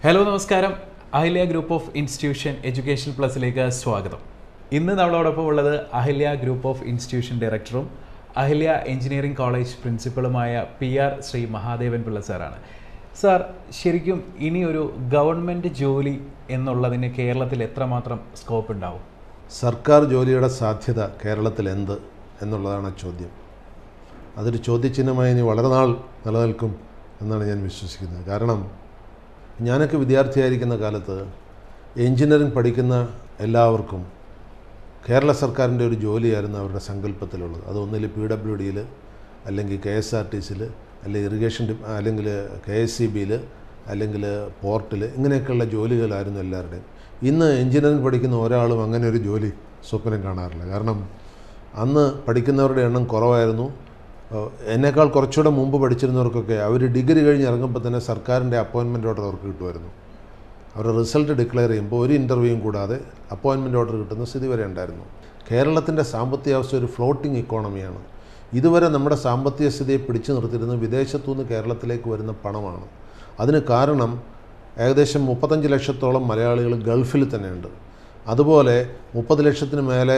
Hello നമസ്കാരം. Ahalia group of institution education പ്ലസിലേക്ക് സ്വാഗതം. ഇന്ന് നമ്മളോടൊപ്പം ഉള്ളത് അഹല്യ ഗ്രൂപ്പ് ഓഫ് ഇൻസ്റ്റിറ്റ്യൂഷൻ ഡയറക്ടറും അഹല്യ എഞ്ചിനീയറിംഗ് കോളേജ് പ്രിൻസിപ്പളുമായ PR ശ്രീ മഹാദേവൻ പിള്ള സാറാണ്. സാർ, ശരിക്കും ഇനി ഒരു ഗവൺമെൻറ് ജോലി എന്നുള്ളതിന് കേരളത്തിൽ എത്രമാത്രം സ്കോപ്പ് ഉണ്ടാവും? സർക്കാർ ജോലിയുടെ സാധ്യത കേരളത്തിൽ എന്ത് എന്നുള്ളതാണ് ചോദ്യം. അതൊരു ചോദ്യചിഹ്നമായി ഇനി വളരെ നാൾ നിലനിൽക്കും എന്നാണ് ഞാൻ വിശ്വസിക്കുന്നത്. കാരണം ഞാനൊക്കെ വിദ്യാർത്ഥിയായിരിക്കുന്ന കാലത്ത് എഞ്ചിനീയറിംഗ് പഠിക്കുന്ന എല്ലാവർക്കും കേരള സർക്കാരിൻ്റെ ഒരു ജോലിയായിരുന്നു അവരുടെ സങ്കല്പത്തിലുള്ളത്. അത് ഒന്നിൽ PWDയിൽ, അല്ലെങ്കിൽ KSRTCയിൽ, അല്ലെങ്കിൽ ഇറിഗേഷൻ അല്ലെങ്കിൽ KSEBയിൽ, അല്ലെങ്കിൽ പോർട്ടിൽ, ഇങ്ങനെയൊക്കെയുള്ള ജോലികളായിരുന്നു എല്ലാവരുടെയും. ഇന്ന് എഞ്ചിനീയറിംഗ് പഠിക്കുന്ന ഒരാളും അങ്ങനെ ഒരു ജോലി സ്വപ്നം കാണാറില്ല. കാരണം അന്ന് പഠിക്കുന്നവരുടെ എണ്ണം കുറവായിരുന്നു. എന്നേക്കാൾ കുറച്ചുകൂടെ മുമ്പ് പഠിച്ചിരുന്നവർക്കൊക്കെ അവർ ഡിഗ്രി കഴിഞ്ഞ് ഇറങ്ങുമ്പോൾ തന്നെ സർക്കാരിൻ്റെ അപ്പോയിൻമെൻറ്റ് ഓർഡർ അവർക്ക് കിട്ടുമായിരുന്നു. അവരുടെ റിസൾട്ട് ഡിക്ലെയർ ചെയ്യുമ്പോൾ ഒരു ഇൻ്റർവ്യൂവും കൂടാതെ അപ്പോയിൻമെൻറ്റ് ഓർഡർ കിട്ടുന്ന സ്ഥിതി വരെ ഉണ്ടായിരുന്നു. കേരളത്തിൻ്റെ സാമ്പത്തിക അവസ്ഥ ഒരു ഫ്ലോട്ടിംഗ് ഇക്കോണമിയാണ്. ഇതുവരെ നമ്മുടെ സാമ്പത്തിക സ്ഥിതിയെ പിടിച്ചു നിർത്തിയിരുന്നത് വിദേശത്തുനിന്ന് കേരളത്തിലേക്ക് വരുന്ന പണമാണ്. അതിന് കാരണം ഏകദേശം 35 ലക്ഷത്തോളം മലയാളികൾ ഗൾഫിൽ തന്നെയുണ്ട്. അതുപോലെ 30 ലക്ഷത്തിന് മേലെ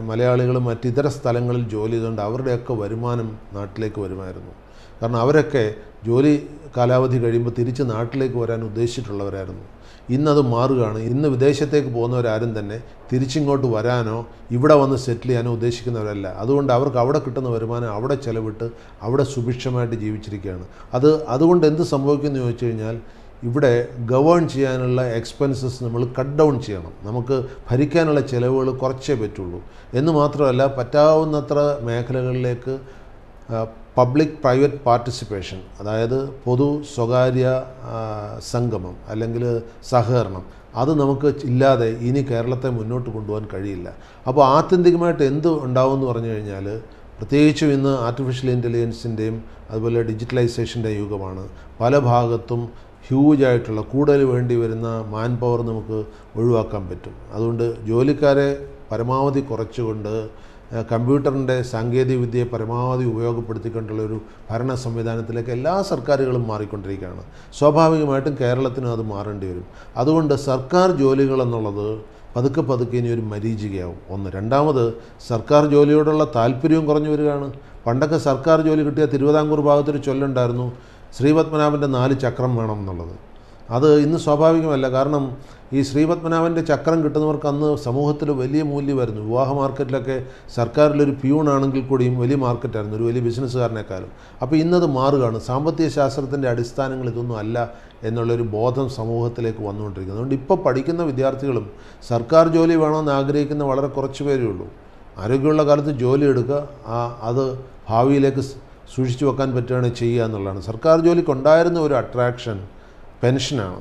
മലയാളികൾ മറ്റിതര സ്ഥലങ്ങളിൽ ജോലി ചെയ്തുകൊണ്ട് അവരുടെയൊക്കെ വരുമാനം നാട്ടിലേക്ക് വരുമായിരുന്നു. കാരണം അവരൊക്കെ ജോലി കാലാവധി കഴിയുമ്പോൾ തിരിച്ച് നാട്ടിലേക്ക് വരാൻ ഉദ്ദേശിച്ചിട്ടുള്ളവരായിരുന്നു. ഇന്നത് മാറുകയാണ്. ഇന്ന് വിദേശത്തേക്ക് പോകുന്നവരാരും തന്നെ തിരിച്ചിങ്ങോട്ട് വരാനോ ഇവിടെ വന്ന് സെറ്റിൽ ചെയ്യാനോ ഉദ്ദേശിക്കുന്നവരല്ല. അതുകൊണ്ട് അവർക്ക് അവിടെ കിട്ടുന്ന വരുമാനം അവിടെ ചെലവിട്ട് അവിടെ സുഭിക്ഷമായിട്ട് ജീവിച്ചിരിക്കുകയാണ്. അതുകൊണ്ട് എന്ത് സംഭവിക്കുമെന്ന് ചോദിച്ചു കഴിഞ്ഞാൽ, ഇവിടെ ഗവേൺ ചെയ്യാനുള്ള എക്സ്പെൻസസ് നമ്മൾ കട്ട് ഡൗൺ ചെയ്യണം. നമുക്ക് ഭരിക്കാനുള്ള ചിലവുകൾ കുറച്ചേ പറ്റുള്ളൂ. എന്ന് മാത്രമല്ല, പറ്റാവുന്നത്ര മേഖലകളിലേക്ക് പബ്ലിക് പ്രൈവറ്റ് പാർട്ടിസിപ്പേഷൻ, അതായത് പൊതു സ്വകാര്യ സംഗമം അല്ലെങ്കിൽ സഹകരണം, അത് നമുക്ക് ഇല്ലാതെ ഇനി കേരളത്തെ മുന്നോട്ട് കൊണ്ടുപോകാൻ കഴിയില്ല. അപ്പോൾ ആത്യന്തികമായിട്ട് എന്ത് ഉണ്ടാവുമെന്ന് പറഞ്ഞു കഴിഞ്ഞാൽ, പ്രത്യേകിച്ചും ഇന്ന് ആർട്ടിഫിഷ്യൽ ഇൻ്റലിജൻസിൻ്റെയും അതുപോലെ ഡിജിറ്റലൈസേഷൻ്റെ യുഗമാണ്. പല ഭാഗത്തും ഹ്യൂജായിട്ടുള്ള കൂടുതൽ വേണ്ടി വരുന്ന മാൻ പവർ നമുക്ക് ഒഴിവാക്കാൻ പറ്റും. അതുകൊണ്ട് ജോലിക്കാരെ പരമാവധി കുറച്ചുകൊണ്ട് കമ്പ്യൂട്ടറിൻ്റെ സാങ്കേതികവിദ്യയെ പരമാവധി ഉപയോഗപ്പെടുത്തിക്കൊണ്ടുള്ളൊരു ഭരണ സംവിധാനത്തിലേക്ക് എല്ലാ സർക്കാരുകളും മാറിക്കൊണ്ടിരിക്കുകയാണ്. സ്വാഭാവികമായിട്ടും കേരളത്തിനും അത് മാറേണ്ടി വരും. അതുകൊണ്ട് സർക്കാർ ജോലികൾ എന്നുള്ളത് പതുക്കെ ഇനി ഒരു മരീചികയാവും. ഒന്ന്. രണ്ടാമത്, സർക്കാർ ജോലിയോടുള്ള താല്പര്യവും കുറഞ്ഞു വരികയാണ്. പണ്ടൊക്കെ സർക്കാർ ജോലി കിട്ടിയ തിരുവിതാംകൂർ ഭാഗത്തൊരു ചൊല്ലുണ്ടായിരുന്നു, ശ്രീപത്മനാഭൻ്റെ 4 ചക്രം വേണം എന്നുള്ളത്. അത് ഇന്ന് സ്വാഭാവികമല്ല. കാരണം ഈ ശ്രീപത്മനാഭൻ്റെ ചക്രം കിട്ടുന്നവർക്ക് അന്ന് സമൂഹത്തിൽ വലിയ മൂല്യമായിരുന്നു. വിവാഹ മാർക്കറ്റിലൊക്കെ സർക്കാരിലൊരു പ്യൂണാണെങ്കിൽ കൂടിയും വലിയ മാർക്കറ്റായിരുന്നു, ഒരു വലിയ ബിസിനസ്സുകാരനേക്കാളും. അപ്പോൾ ഇന്നത് മാറുകയാണ്. സാമ്പത്തിക ശാസ്ത്രത്തിൻ്റെ അടിസ്ഥാനങ്ങൾ ഇതൊന്നും അല്ല എന്നുള്ളൊരു ബോധം സമൂഹത്തിലേക്ക് വന്നുകൊണ്ടിരിക്കുന്നത്. അതുകൊണ്ട് ഇപ്പോൾ പഠിക്കുന്ന വിദ്യാർത്ഥികളും സർക്കാർ ജോലി വേണമെന്ന് ആഗ്രഹിക്കുന്ന വളരെ കുറച്ച് പേരേ ഉള്ളൂ. ആരോഗ്യമുള്ള കാലത്ത് ജോലി എടുക്കുക, അത് ഭാവിയിലേക്ക് സൂക്ഷിച്ചു വെക്കാൻ പറ്റുകയാണ് ചെയ്യുക എന്നുള്ളതാണ്. സർക്കാർ ജോലിക്കുണ്ടായിരുന്ന ഒരു അട്രാക്ഷൻ പെൻഷനാണ്.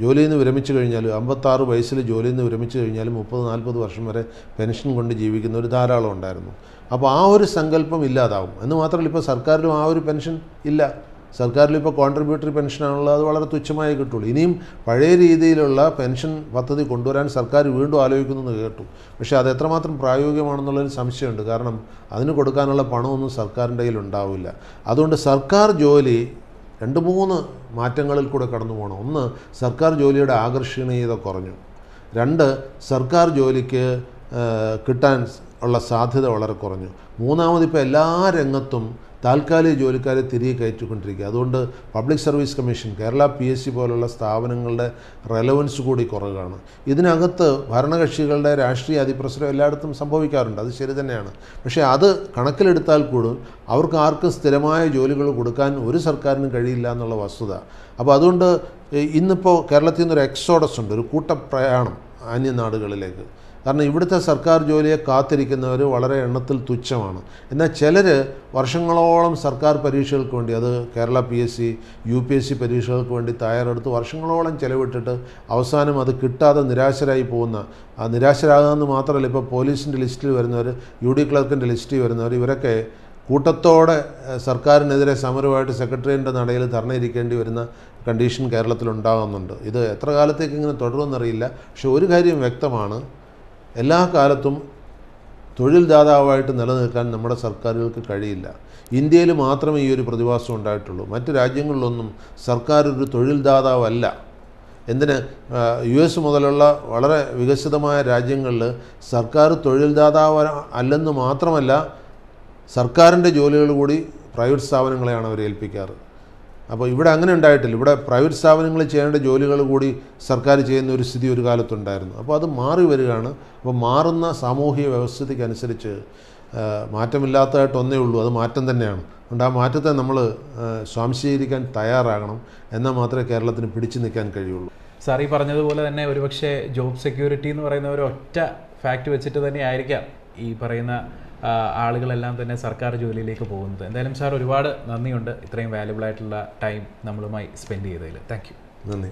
ജോലിയിൽ നിന്ന് വിരമിച്ചു കഴിഞ്ഞാൽ 56 വയസ്സിൽ ജോലിയിൽ നിന്ന് വിരമിച്ചു കഴിഞ്ഞാൽ 30-40 വർഷം വരെ പെൻഷൻ കൊണ്ട് ജീവിക്കുന്നവർ ധാരാളം ഉണ്ടായിരുന്നു. അപ്പോൾ ആ ഒരു സങ്കല്പം ഇല്ലാതാവും. എന്ന് മാത്രമല്ല, ഇപ്പോൾ സർക്കാരിലും ആ ഒരു പെൻഷൻ ഇല്ല. സർക്കാരിലിപ്പോൾ കോൺട്രിബ്യൂട്ടറി പെൻഷനാണുള്ളത്. അത് വളരെ തുച്ഛമായി കിട്ടുള്ളൂ. ഇനിയും പഴയ രീതിയിലുള്ള പെൻഷൻ പദ്ധതി കൊണ്ടുവരാൻ സർക്കാർ വീണ്ടും ആലോചിക്കുന്നു കേട്ടു. പക്ഷേ അത് എത്രമാത്രം പ്രായോഗികമാണെന്നുള്ളൊരു സംശയമുണ്ട്. കാരണം അതിന് കൊടുക്കാനുള്ള പണമൊന്നും സർക്കാരിൻ്റെ കയ്യിൽ ഉണ്ടാവില്ല. അതുകൊണ്ട് സർക്കാർ ജോലി 2-3 മാറ്റങ്ങളിൽ കൂടെ കടന്നു പോകണം. ഒന്ന്, സർക്കാർ ജോലിയുടെ ആകർഷണീയത കുറഞ്ഞു. 2, സർക്കാർ ജോലിക്ക് കിട്ടാൻ ഉള്ള സാധ്യത വളരെ കുറഞ്ഞു. മൂന്നാമത്, ഇപ്പോൾ എല്ലാ രംഗത്തും താൽക്കാലിക ജോലിക്കാരെ തിരികെ കയറ്റിക്കൊണ്ടിരിക്കുക. അതുകൊണ്ട് public service commission, Kerala PSC പോലുള്ള സ്ഥാപനങ്ങളുടെ റെലവൻസ് കൂടി കുറവാണ്. ഇതിനകത്ത് ഭരണകക്ഷികളുടെ രാഷ്ട്രീയ അതിപ്രസരം എല്ലായിടത്തും സംഭവിക്കാറുണ്ട്. അത് ശരി തന്നെയാണ്. പക്ഷേ അത് കണക്കിലെടുത്താൽ കൂടി അവർക്ക് ആർക്കും സ്ഥിരമായ ജോലികൾ കൊടുക്കാൻ ഒരു സർക്കാരിനും കഴിയില്ല എന്നുള്ള വസ്തുത. അപ്പോൾ അതുകൊണ്ട് ഇന്നിപ്പോൾ കേരളത്തിൽ നിന്നൊരു എക്സോഡസ് ഉണ്ട്, ഒരു കൂട്ടപ്രയാണം അന്യനാടുകളിലേക്ക്. കാരണം ഇവിടുത്തെ സർക്കാർ ജോലിയെ കാത്തിരിക്കുന്നവർ വളരെ എണ്ണത്തിൽ തുച്ഛമാണ്. എന്നാൽ ചിലർ വർഷങ്ങളോളം സർക്കാർ പരീക്ഷകൾക്ക് വേണ്ടി, അത് കേരള PSC, UPSC പരീക്ഷകൾക്ക് വേണ്ടി തയ്യാറെടുത്ത് വർഷങ്ങളോളം ചിലവിട്ടിട്ട് അവസാനം അത് കിട്ടാതെ നിരാശരായി പോകുന്ന, നിരാശരാകാമെന്ന് മാത്രമല്ല, ഇപ്പോൾ പോലീസിൻ്റെ ലിസ്റ്റിൽ വരുന്നവർ, UD ക്ലർക്കിൻ്റെ ലിസ്റ്റിൽ വരുന്നവർ, ഇവരൊക്കെ കൂട്ടത്തോടെ സർക്കാരിനെതിരെ സമരമായിട്ട് സെക്രട്ടേറിയറ്റിൻ്റെ നടയിൽ ധർണയിരിക്കേണ്ടി വരുന്ന കണ്ടീഷൻ കേരളത്തിലുണ്ടാകുന്നുണ്ട്. ഇത് എത്ര കാലത്തേക്ക് ഇങ്ങനെ തുടരുമെന്നറിയില്ല. പക്ഷേ ഒരു കാര്യം വ്യക്തമാണ്, എല്ലാ കാലത്തും തൊഴിൽ ദാതാവായിട്ട് നിലനിൽക്കാൻ നമ്മുടെ സർക്കാരുകൾക്ക് കഴിയില്ല. ഇന്ത്യയിൽ മാത്രമേ ഈ ഒരു പ്രതിഭാസം ഉണ്ടായിട്ടുള്ളൂ. മറ്റ് രാജ്യങ്ങളിലൊന്നും സർക്കാർ ഒരു തൊഴിൽ ദാതാവല്ല. എന്തിന് US മുതലുള്ള വളരെ വികസിതമായ രാജ്യങ്ങളിൽ സർക്കാർ തൊഴിൽദാതാവ് അല്ലെന്ന് മാത്രമല്ല, സർക്കാരിൻ്റെ ജോലികൾ കൂടി പ്രൈവറ്റ് സ്ഥാപനങ്ങളെയാണ് അവർ ഏൽപ്പിക്കാറ്. അപ്പോൾ ഇവിടെ അങ്ങനെ ഉണ്ടായിട്ടില്ല. ഇവിടെ പ്രൈവറ്റ് സ്ഥാപനങ്ങളിൽ ചെയ്യേണ്ട ജോലികൾ കൂടി സർക്കാർ ചെയ്യുന്ന ഒരു സ്ഥിതി ഒരു കാലത്തുണ്ടായിരുന്നു. അപ്പോൾ അത് മാറി വരികയാണ്. അപ്പോൾ മാറുന്ന സാമൂഹിക വ്യവസ്ഥിതിക്കനുസരിച്ച് മാറ്റമില്ലാത്തതായിട്ട് ഒന്നേ ഉള്ളൂ, അത് മാറ്റം തന്നെയാണ്. അതുകൊണ്ട് ആ മാറ്റത്തെ നമ്മൾ സ്വാംശീകരിക്കാൻ തയ്യാറാകണം. എന്നാൽ മാത്രമേ കേരളത്തിന് പിടിച്ചു നിൽക്കാൻ കഴിയുള്ളൂ. സാർ ഈ പറഞ്ഞതുപോലെ തന്നെ ഒരുപക്ഷെ ജോബ് സെക്യൂരിറ്റി എന്ന് പറയുന്ന ഒരു ഒറ്റ ഫാക്റ്റ് വെച്ചിട്ട് തന്നെ ആയിരിക്കാം ഈ പറയുന്ന ആളുകളെല്ലാം തന്നെ സർക്കാർ ജോലിയിലേക്ക് പോകുന്നത്. എന്തായാലും സാർ ഒരുപാട് നന്ദിയുണ്ട് ഇത്രയും വാല്യുബിൾ ആയിട്ടുള്ള ടൈം നമ്മളുമായി സ്പെൻഡ് ചെയ്തതിൽ. Thank you. നന്ദി.